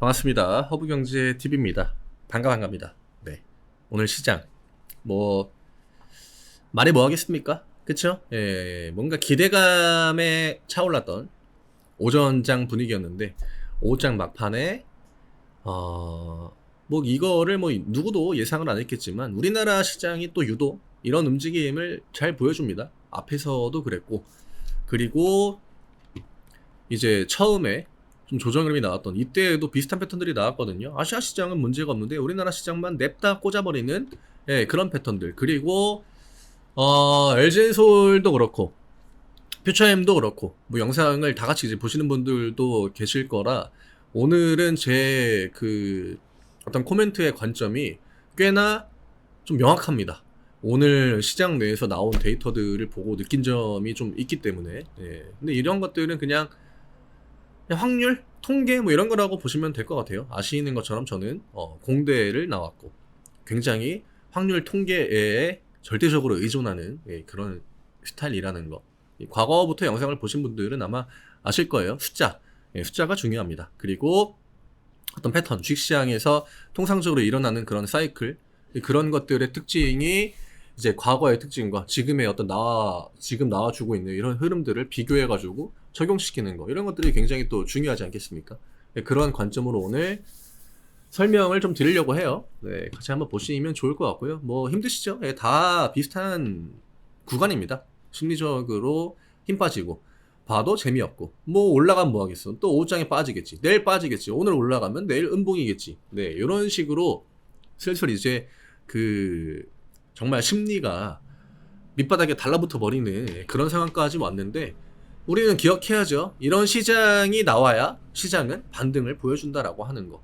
반갑습니다. 허브경제TV입니다. 반갑습니다. 네. 오늘 시장. 말이 뭐 하겠습니까? 그쵸? 예, 뭔가 기대감에 차올랐던 오전장 분위기였는데, 오후장 막판에, 이거를 누구도 예상을 안 했겠지만, 우리나라 시장이 또 유독 이런 움직임을 잘 보여줍니다. 앞에서도 그랬고, 그리고 이제 처음에 좀 조정 흐름이 나왔던 이때에도 비슷한 패턴들이 나왔거든요. 아시아 시장은 문제가 없는데 우리나라 시장만 냅다 꽂아버리는 그런 패턴들. 그리고 LG엔솔도 그렇고 퓨처엠도 그렇고 영상을 다 같이 이제 보시는 분들도 계실 거라 오늘은 제 어떤 코멘트의 관점이 꽤나 좀 명확합니다. 오늘 시장 내에서 나온 데이터들을 보고 느낀 점이 좀 있기 때문에 근데 이런 것들은 그냥 확률? 통계? 이런 거라고 보시면 될 것 같아요. 아시는 것처럼 저는 공대를 나왔고 굉장히 확률 통계에 절대적으로 의존하는 그런 스타일이라는 거. 과거부터 영상을 보신 분들은 아마 아실 거예요. 숫자가 중요합니다. 그리고 어떤 패턴, 주식시장에서 통상적으로 일어나는 그런 사이클, 그런 것들의 특징이 이제 과거의 특징과 지금의 지금 나와주고 있는 이런 흐름들을 비교해가지고 적용시키는 거, 이런 것들이 굉장히 또 중요하지 않겠습니까? 그런 관점으로 오늘 설명을 좀 드리려고 해요. 네, 같이 한번 보시면 좋을 것 같고요. 힘드시죠? 다 비슷한 구간입니다. 심리적으로 힘 빠지고, 봐도 재미없고, 올라가면 뭐 하겠어? 또 오후장에 빠지겠지. 내일 빠지겠지. 오늘 올라가면 내일 음봉이겠지. 네, 이런 식으로 슬슬 이제 정말 심리가 밑바닥에 달라붙어 버리는 그런 상황까지 왔는데, 우리는 기억해야죠. 이런 시장이 나와야 시장은 반등을 보여준다라고 하는 거.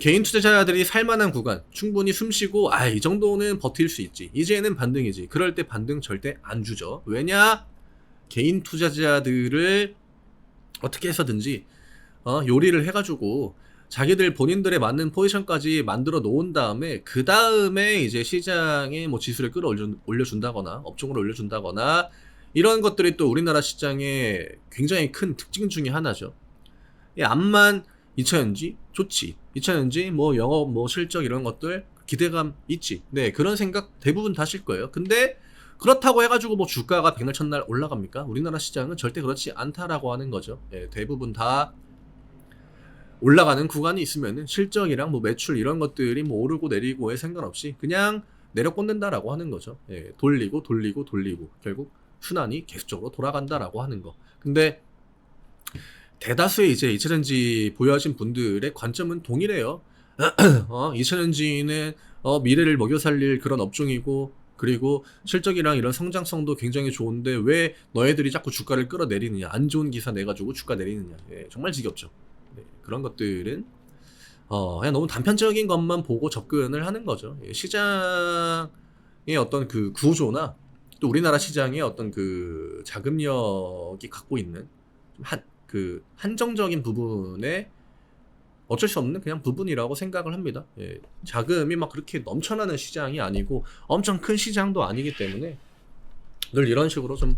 개인 투자자들이 살만한 구간, 충분히 숨쉬고 이 정도는 버틸 수 있지, 이제는 반등이지, 그럴 때 반등 절대 안 주죠. 왜냐? 개인 투자자들을 어떻게 해서든지 요리를 해가지고 자기들 본인들의 맞는 포지션까지 만들어 놓은 다음에 그 다음에 이제 시장에 지수를 끌어올려준다거나 업종을 올려준다거나, 이런 것들이 또 우리나라 시장의 굉장히 큰 특징 중에 하나죠. 암만 2차전지 좋지, 2차전지 영업 실적 이런 것들 기대감 있지, 네, 그런 생각 대부분 다 하실 거예요. 근데 그렇다고 해가지고 주가가 백날 첫날 올라갑니까? 우리나라 시장은 절대 그렇지 않다라고 하는 거죠. 대부분 다 올라가는 구간이 있으면은 실적이랑 매출 이런 것들이 오르고 내리고에 상관없이 그냥 내려 꽂는다라고 하는 거죠. 돌리고 결국 순환이 계속적으로 돌아간다라고 하는 거. 근데 대다수의 이제 2차전지 보유하신 분들의 관점은 동일해요. 2차전지는 미래를 먹여 살릴 그런 업종이고, 그리고 실적이랑 이런 성장성도 굉장히 좋은데 왜 너희들이 자꾸 주가를 끌어내리느냐, 안 좋은 기사 내가지고 주가 내리느냐. 정말 지겹죠. 그런 것들은 그냥 너무 단편적인 것만 보고 접근을 하는 거죠. 시장의 어떤 구조나 또 우리나라 시장의 어떤 자금력이 갖고 있는 한정적인 부분에 어쩔 수 없는 그냥 부분이라고 생각을 합니다. 자금이 그렇게 넘쳐나는 시장이 아니고 엄청 큰 시장도 아니기 때문에 늘 이런 식으로 좀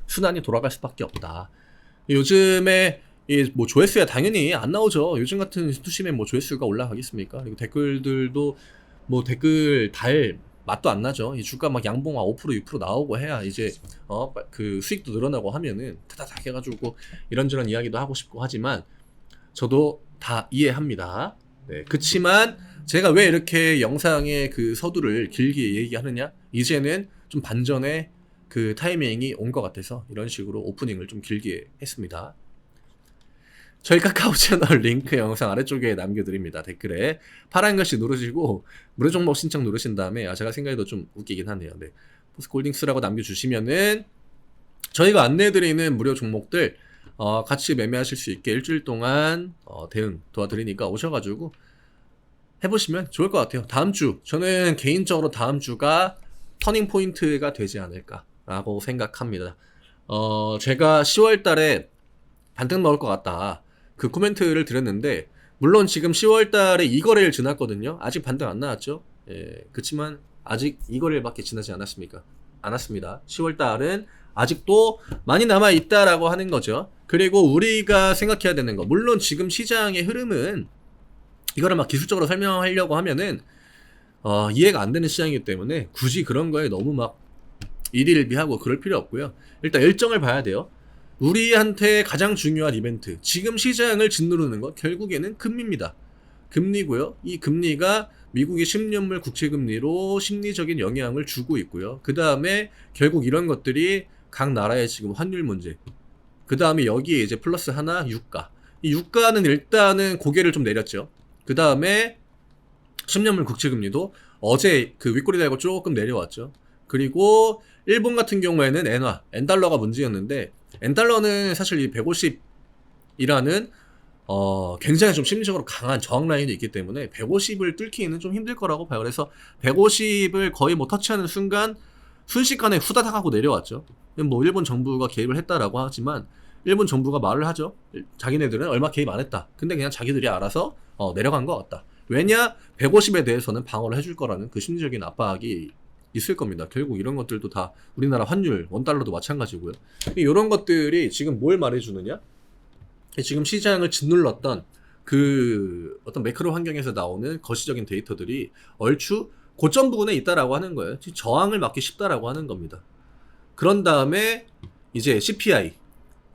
순환이 돌아갈 수밖에 없다. 요즘에 조회수야 당연히 안 나오죠. 요즘 같은 투심에 조회수가 올라가겠습니까? 그리고 댓글들도 댓글 달 맛도 안 나죠. 이 주가 양봉 5% 6% 나오고 해야 이제 수익도 늘어나고 하면은 타다닥 해가지고 이런저런 이야기도 하고 싶고 하지만 저도 다 이해합니다. 네, 그치만 제가 왜 이렇게 영상의 서두를 길게 얘기하느냐? 이제는 좀 반전의 타이밍이 온 것 같아서 이런 식으로 오프닝을 좀 길게 했습니다. 저희 카카오 채널 링크 영상 아래쪽에 남겨드립니다. 댓글에 파란 글씨 누르시고 무료 종목 신청 누르신 다음에 제가 생각해도 좀 웃기긴 하네요. 네, 포스콜딩스라고 남겨주시면은 저희가 안내해드리는 무료 종목들 같이 매매하실 수 있게 일주일 동안 대응 도와드리니까 오셔가지고 해보시면 좋을 것 같아요. 다음 주, 저는 개인적으로 다음 주가 터닝 포인트가 되지 않을까라고 생각합니다. 제가 10월 달에 반등 나올 것 같다, 그 코멘트를 드렸는데, 물론 지금 10월 달에 2거래일 지났거든요. 아직 반등 안 나왔죠. 그치만 아직 2거래일밖에 지나지 않았습니다. 10월 달은 아직도 많이 남아있다라고 하는 거죠. 그리고 우리가 생각해야 되는 거, 물론 지금 시장의 흐름은 이거를 막 기술적으로 설명하려고 하면은 이해가 안 되는 시장이기 때문에 굳이 그런 거에 너무 막 일희일비하고 그럴 필요 없고요. 일단 일정을 봐야 돼요. 우리한테 가장 중요한 이벤트, 지금 시장을 짓누르는 것 결국에는 금리입니다. 금리고요. 이 금리가 미국의 10년물 국채금리로 심리적인 영향을 주고 있고요. 그 다음에 결국 이런 것들이 각 나라의 지금 환율 문제, 그 다음에 여기에 이제 플러스 하나 유가. 이 유가는 일단은 고개를 좀 내렸죠. 그 다음에 10년물 국채금리도 어제 그 윗꼬리 달고 조금 내려왔죠. 그리고 일본 같은 경우에는 엔화, 엔달러가 문제였는데, 엔달러는 사실 이 150이라는 굉장히 좀 심리적으로 강한 저항 라인이 있기 때문에 150을 뚫기는 좀 힘들 거라고 봐요. 그래서 150을 거의 뭐 터치하는 순간 순식간에 후다닥 하고 내려왔죠. 뭐 일본 정부가 개입을 했다라고 하지만 일본 정부가 말을 하죠. 자기네들은 얼마 개입 안 했다. 근데 그냥 자기들이 알아서 내려간 것 같다. 왜냐? 150에 대해서는 방어를 해줄 거라는 그 심리적인 압박이 있을 겁니다. 결국 이런 것들도 다 우리나라 환율, 원달러도 마찬가지고요. 이런 것들이 지금 뭘 말해주느냐? 지금 시장을 짓눌렀던 그 어떤 매크로 환경에서 나오는 거시적인 데이터들이 얼추 고점 부근에 있다라고 하는 거예요. 저항을 막기 쉽다라고 하는 겁니다. 그런 다음에 이제 CPI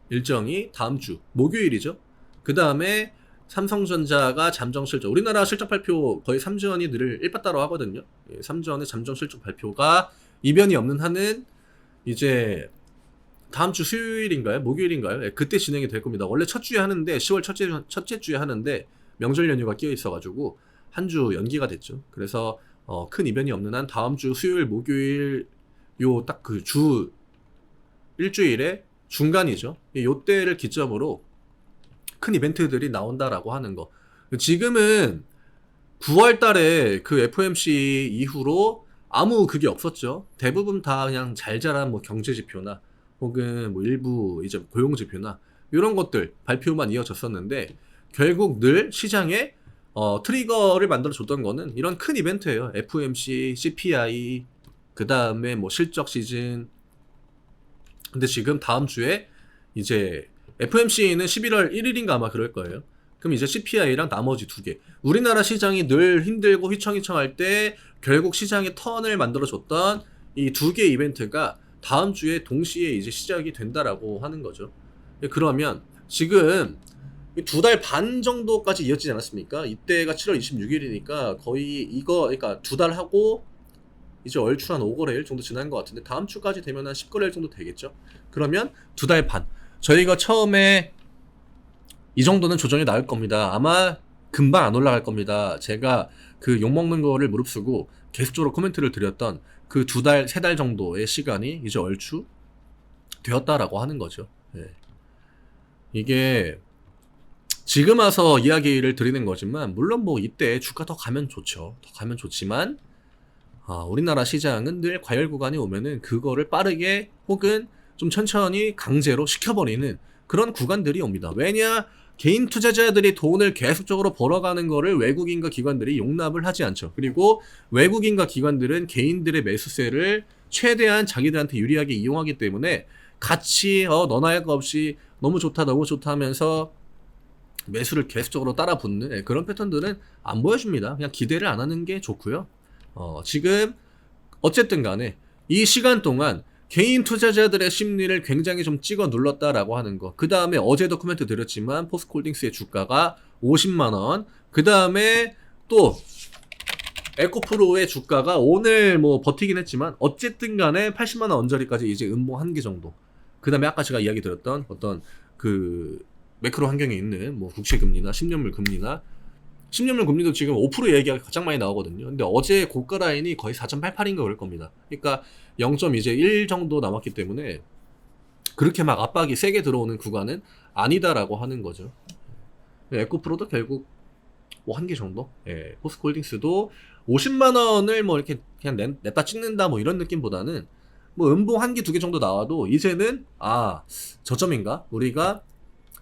일정이 다음 주 목요일이죠. 그 다음에 삼성전자가 잠정 실적, 우리나라 실적 발표 거의 3주원이 늘 일바따로 하거든요. 3주원의 잠정 실적 발표가 이변이 없는 한은 이제 다음 주 수요일인가요? 목요일인가요? 그때 진행이 될 겁니다. 원래 첫 주에 하는데 10월 첫째 주에 하는데 명절 연휴가 끼어 있어가지고 한 주 연기가 됐죠. 그래서 큰 이변이 없는 한 다음 주 수요일, 목요일 요 딱 그 주 일주일의 중간이죠. 요때를 기점으로 큰 이벤트들이 나온다라고 하는 거. 지금은 9월 달에 그 FOMC 이후로 아무 그게 없었죠. 대부분 다 그냥 잘 자란 뭐 경제 지표나 혹은 뭐 일부 이제 고용 지표나 이런 것들 발표만 이어졌었는데 결국 늘 시장에 트리거를 만들어 줬던 거는 이런 큰 이벤트예요. FOMC, CPI, 그 다음에 뭐 실적 시즌. 근데 지금 다음 주에 이제 FOMC는 11월 1일인가 아마 그럴 거예요. 그럼 이제 CPI랑 나머지 두 개. 우리나라 시장이 늘 힘들고 휘청휘청할 때 결국 시장의 턴을 만들어줬던 이 두 개 이벤트가 다음 주에 동시에 이제 시작이 된다라고 하는 거죠. 그러면 지금 2달 반 정도까지 이어지지 않았습니까? 이때가 7월 26일이니까 거의 이거, 그러니까 2달 하고 이제 얼추 한 5거래일 정도 지난 것 같은데 다음 주까지 되면 한 10거래일 정도 되겠죠? 그러면 2달 반. 저희가 처음에 이 정도는 조정이 나올 겁니다. 아마 금방 안 올라갈 겁니다. 제가 그 욕먹는 거를 무릅쓰고 계속적으로 코멘트를 드렸던 그 2달, 3달 정도의 시간이 이제 얼추 되었다라고 하는 거죠. 예. 이게 지금 와서 이야기를 드리는 거지만 물론 뭐 이때 주가 더 가면 좋죠. 더 가면 좋지만 우리나라 시장은 늘 과열 구간이 오면은 그거를 빠르게 혹은 좀 천천히 강제로 시켜버리는 그런 구간들이 옵니다. 왜냐? 개인 투자자들이 돈을 계속적으로 벌어가는 거를 외국인과 기관들이 용납을 하지 않죠. 그리고 외국인과 기관들은 개인들의 매수세를 최대한 자기들한테 유리하게 이용하기 때문에 같이 너나 할 거 없이 너무 좋다 너무 좋다 하면서 매수를 계속적으로 따라 붙는 그런 패턴들은 안 보여줍니다. 그냥 기대를 안 하는 게 좋고요. 지금 어쨌든 간에 이 시간 동안 개인 투자자들의 심리를 굉장히 좀 찍어 눌렀다라고 하는 거. 그 다음에 어제도 코멘트 드렸지만 포스코홀딩스의 주가가 50만원. 그 다음에 또 에코프로의 주가가 오늘 뭐 버티긴 했지만 어쨌든 간에 80만원 언저리까지 이제 음봉 한 개 정도. 그 다음에 아까 제가 이야기 드렸던 어떤 그 매크로 환경에 있는 뭐 국채금리나 10년물 금리나 10년물 금리도 지금 5% 얘기가 가장 많이 나오거든요. 근데 어제 고가 라인이 거의 4.88인가 그럴 겁니다. 그러니까 0. 이제 1 정도 남았기 때문에 그렇게 막 압박이 세게 들어오는 구간은 아니다라고 하는 거죠. 에코프로도 결국 뭐 한 개 정도? 예, 포스코홀딩스도 50만 원을 뭐 이렇게 그냥 냈다 찍는다 뭐 이런 느낌보다는 뭐 음봉 한 개, 두 개 정도 나와도 이제는 저점인가? 우리가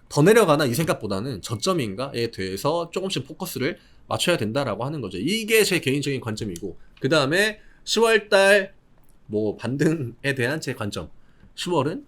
더 내려가나 이 생각보다는 저점인가에 대해서 조금씩 포커스를 맞춰야 된다라고 하는 거죠. 이게 제 개인적인 관점이고 그 다음에 10월달 뭐 반등에 대한 제 관점. 10월은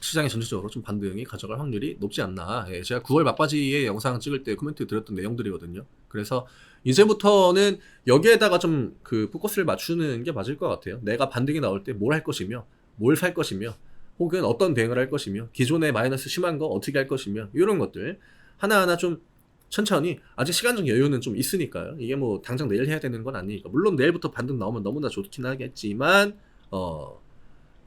시장이 전체적으로 좀 반등이 가져갈 확률이 높지 않나. 예, 제가 9월 막바지에 영상 찍을 때 코멘트 드렸던 내용들이거든요. 그래서 이제부터는 여기에다가 좀 그 포커스를 맞추는 게 맞을 것 같아요. 내가 반등이 나올 때 뭘 할 것이며, 뭘 살 것이며, 혹은 어떤 대응을 할 것이며, 기존의 마이너스 심한 거 어떻게 할 것이며, 이런 것들 하나하나 좀 천천히, 아직 시간적 여유는 좀 있으니까요. 이게 뭐 당장 내일 해야 되는 건 아니니까. 물론 내일부터 반등 나오면 너무나 좋긴 하겠지만,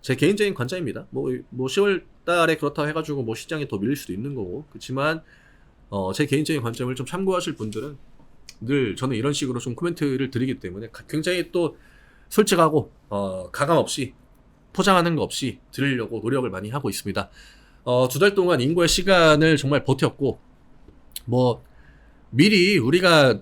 제 개인적인 관점입니다. 뭐 10월 달에 그렇다고 해가지고 뭐 시장이 더 밀릴 수도 있는 거고. 그렇지만, 제 개인적인 관점을 좀 참고하실 분들은 늘 저는 이런 식으로 좀 코멘트를 드리기 때문에 굉장히 또 솔직하고, 가감 없이, 포장하는 거 없이 드리려고 노력을 많이 하고 있습니다. 2달 동안 인고의 시간을 정말 버텼고, 뭐, 미리 우리가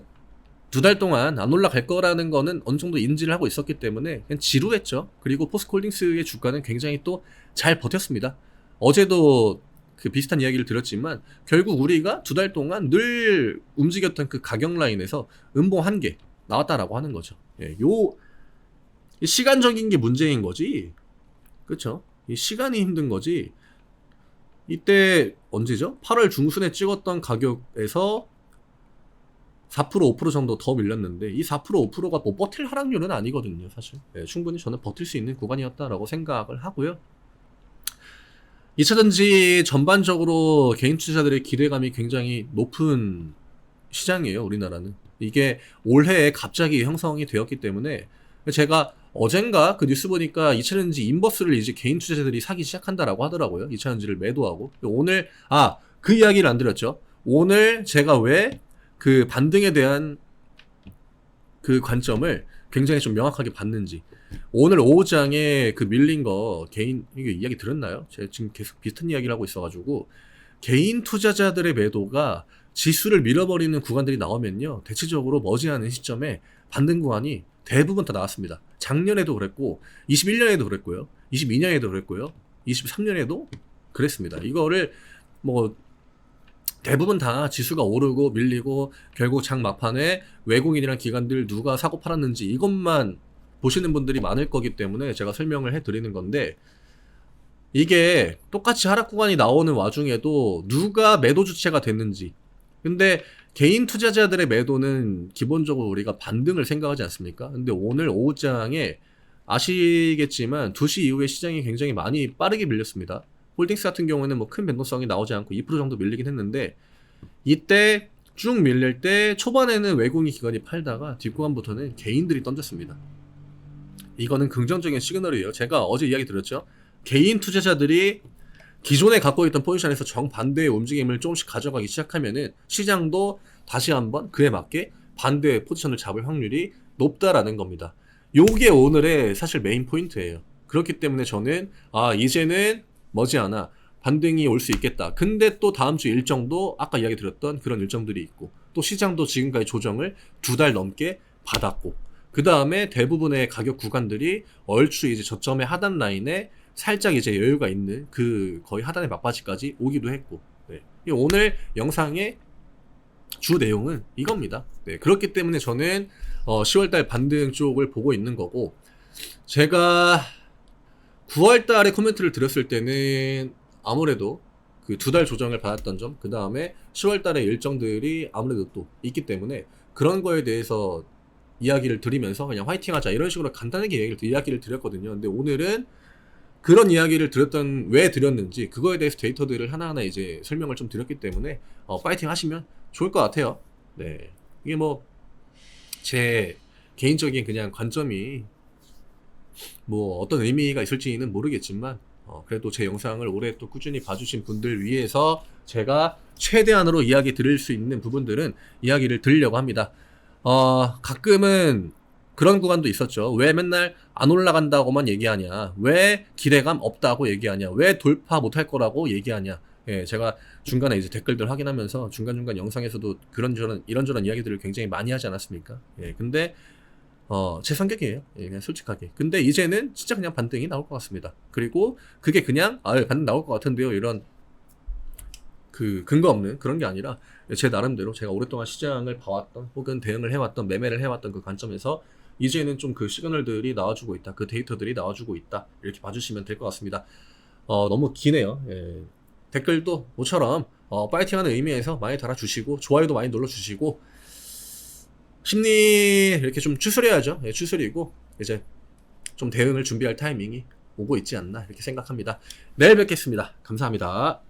2달 동안 안 올라갈 거라는 거는 어느 정도 인지를 하고 있었기 때문에 그냥 지루했죠. 그리고 포스코홀딩스의 주가는 굉장히 또 잘 버텼습니다. 어제도 그 비슷한 이야기를 드렸지만 결국 우리가 2달 동안 늘 움직였던 그 가격 라인에서 음봉 한 개 나왔다라고 하는 거죠. 예, 이 시간적인 게 문제인 거지. 그쵸? 이 시간이 힘든 거지. 이때 언제죠? 8월 중순에 찍었던 가격에서 4% 5% 정도 더 밀렸는데 이 4% 5%가 뭐 버틸 하락률은 아니거든요, 사실. 예, 충분히 저는 버틸 수 있는 구간이었다라고 생각을 하고요. 2차전지 전반적으로 개인 투자자들의 기대감이 굉장히 높은 시장이에요, 우리나라는. 이게 올해에 갑자기 형성이 되었기 때문에 제가 어젠가 그 뉴스 보니까 2차전지 인버스를 이제 개인 투자자들이 사기 시작한다라고 하더라고요. 2차전지를 매도하고. 오늘, 그 이야기를 안 드렸죠. 오늘 제가 왜 그 반등에 대한 그 관점을 굉장히 좀 명확하게 봤는지. 오늘 오후장에 그 밀린 거 개인, 이게 이야기 들었나요? 제가 지금 계속 비슷한 이야기를 하고 있어가지고, 개인 투자자들의 매도가 지수를 밀어버리는 구간들이 나오면요, 대체적으로 머지않은 시점에 반등 구간이 대부분 다 나왔습니다. 작년에도 그랬고, 21년에도 그랬고요, 22년에도 그랬고요, 23년에도 그랬습니다. 이거를 뭐 대부분 다 지수가 오르고 밀리고 결국 장 막판에 외국인이랑 기관들 누가 사고 팔았는지 이것만 보시는 분들이 많을 거기 때문에 제가 설명을 해드리는 건데, 이게 똑같이 하락 구간이 나오는 와중에도 누가 매도 주체가 됐는지. 근데 개인 투자자들의 매도는 기본적으로 우리가 반등을 생각하지 않습니까? 근데 오늘 오후장에 아시겠지만 2시 이후에 시장이 굉장히 많이 빠르게 밀렸습니다. 홀딩스 같은 경우에는 뭐 큰 변동성이 나오지 않고 2% 정도 밀리긴 했는데, 이때 쭉 밀릴 때 초반에는 외국인 기관이 팔다가 뒷구간부터는 개인들이 던졌습니다. 이거는 긍정적인 시그널이에요. 제가 어제 이야기 드렸죠. 개인 투자자들이 기존에 갖고 있던 포지션에서 정반대의 움직임을 조금씩 가져가기 시작하면은 시장도 다시 한번 그에 맞게 반대의 포지션을 잡을 확률이 높다라는 겁니다. 요게 오늘의 사실 메인 포인트예요. 그렇기 때문에 저는 이제는 머지않아 반등이 올 수 있겠다. 근데 또 다음 주 일정도 아까 이야기 드렸던 그런 일정들이 있고, 또 시장도 지금까지 조정을 2달 넘게 받았고, 그 다음에 대부분의 가격 구간들이 얼추 이제 저점의 하단 라인에 살짝 이제 여유가 있는 그 거의 하단의 막바지까지 오기도 했고, 네. 오늘 영상의 주 내용은 이겁니다. 네. 그렇기 때문에 저는 10월달 반등 쪽을 보고 있는 거고, 제가 9월달에 코멘트를 드렸을 때는 아무래도 그 2달 조정을 받았던 점, 그 다음에 10월달에 일정들이 아무래도 또 있기 때문에 그런 거에 대해서 이야기를 드리면서 그냥 화이팅 하자 이런 식으로 간단하게 이야기를 드렸거든요. 근데 오늘은 그런 이야기를 왜 드렸는지 그거에 대해서 데이터들을 하나하나 이제 설명을 좀 드렸기 때문에 파이팅 하시면 좋을 것 같아요. 네. 이게 뭐 제 개인적인 그냥 관점이 뭐 어떤 의미가 있을지는 모르겠지만, 그래도 제 영상을 오래 또 꾸준히 봐주신 분들 위해서 제가 최대한으로 이야기 드릴 수 있는 부분들은 이야기를 드리려고 합니다. 가끔은 그런 구간도 있었죠. 왜 맨날 안 올라간다고만 얘기하냐? 왜 기대감 없다고 얘기하냐? 왜 돌파 못할 거라고 얘기하냐? 예, 제가 중간에 이제 댓글들 확인하면서 중간중간 영상에서도 이런저런 이야기들을 굉장히 많이 하지 않았습니까? 예, 근데 제 성격이에요. 예, 그냥 솔직하게. 근데 이제는 진짜 그냥 반등이 나올 것 같습니다. 그리고 그게 그냥 반등 나올 것 같은데요, 이런 그 근거 없는 그런 게 아니라 제 나름대로 제가 오랫동안 시장을 봐왔던 혹은 대응을 해왔던 매매를 해왔던 그 관점에서 이제는 좀 그 시그널들이 나와주고 있다, 그 데이터들이 나와주고 있다, 이렇게 봐주시면 될 것 같습니다. 너무 기네요. 예. 댓글도 모처럼 파이팅하는 의미에서 많이 달아주시고 좋아요도 많이 눌러주시고 심리 이렇게 좀 추스려야죠. 예, 추스리고 이제 좀 대응을 준비할 타이밍이 오고 있지 않나 이렇게 생각합니다. 내일 뵙겠습니다. 감사합니다.